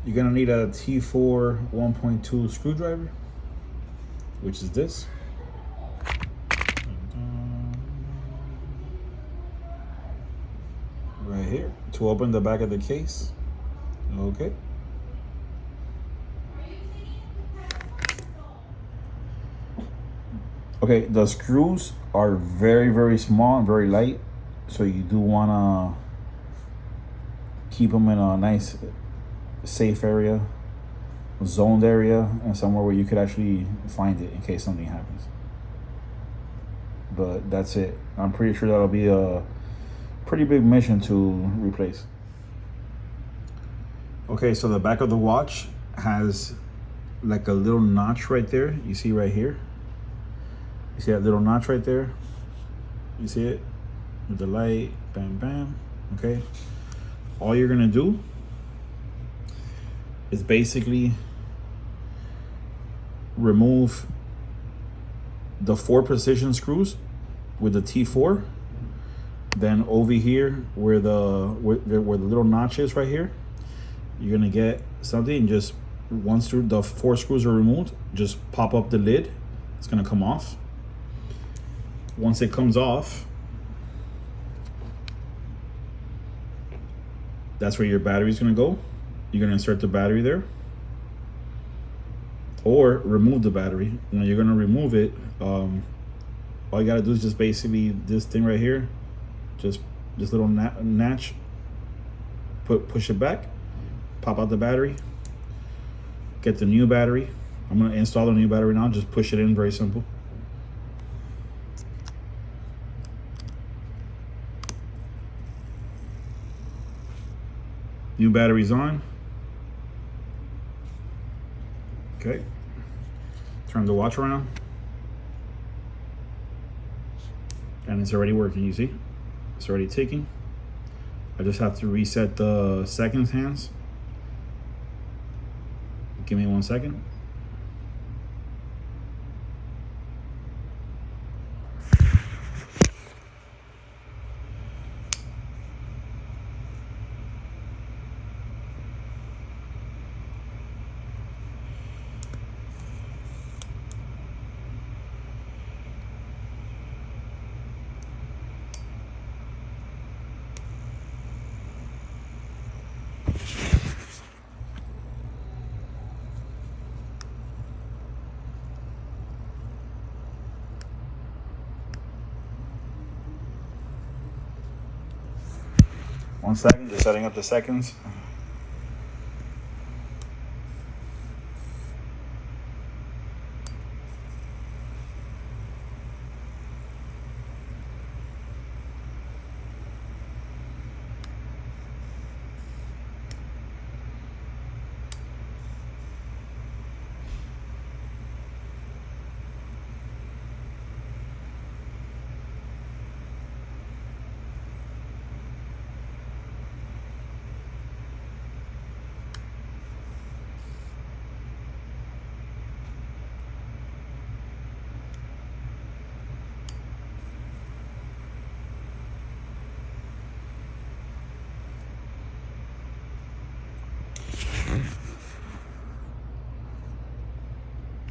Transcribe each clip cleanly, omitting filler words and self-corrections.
you're gonna need a T4 1.2 screwdriver, which is this. Right here to open the back of the case. Okay. Okay, the screws are very, very small and very light, so you do wanna keep them in a nice, safe area, zoned area, and somewhere where you could actually find it in case something happens. But that's it. I'm pretty sure that'll be a pretty big mission to replace. Okay, so the back of the watch has like a little notch right there. You see right here? You see that little notch right there? You see it? With the light, bam, bam, okay? All you're gonna do is basically remove the 4 precision screws with the T4. Then over here, where the little notch is right here, you're gonna get something, and just once the 4 screws are removed, just pop up the lid. It's gonna come off. Once it comes off, that's where your battery is gonna go. You're gonna insert the battery there, or remove the battery. When you're gonna remove it, all you gotta do is just basically this thing right here, just this little notch, push it back, pop out the battery, get the new battery. I'm gonna install the new battery now. Just push it in, very simple. New battery's on. Okay. Turn the watch around. And it's already working, you see? It's already ticking. I just have to reset the seconds hands. Give me 1 second. One second, just setting up the seconds.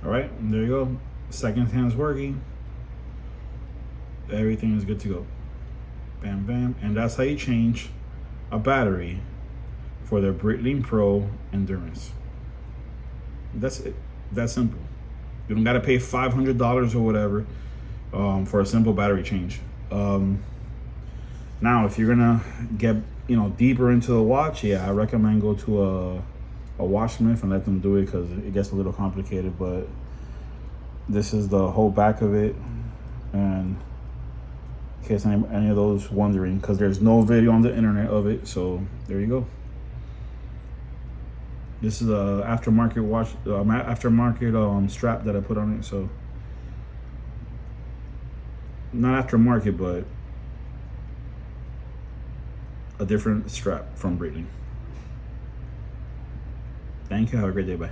All right, there you go. Second hand's working. Everything is good to go. Bam, bam. And that's how you change a battery for the Brayt-Ling Pro Endurance. That's it. That's simple. You don't gotta pay $500 or whatever for a simple battery change. Now, if you're gonna get deeper into the watch, yeah, I recommend go to a watchsmith and let them do it, because it gets a little complicated. But this is the whole back of it, and in case any of those wondering, because there's no video on the internet of it, so there you go. This is a aftermarket watch, aftermarket strap that I put on it. So not aftermarket, but a different strap from Breitling. Thank you. Have a great day. Bye.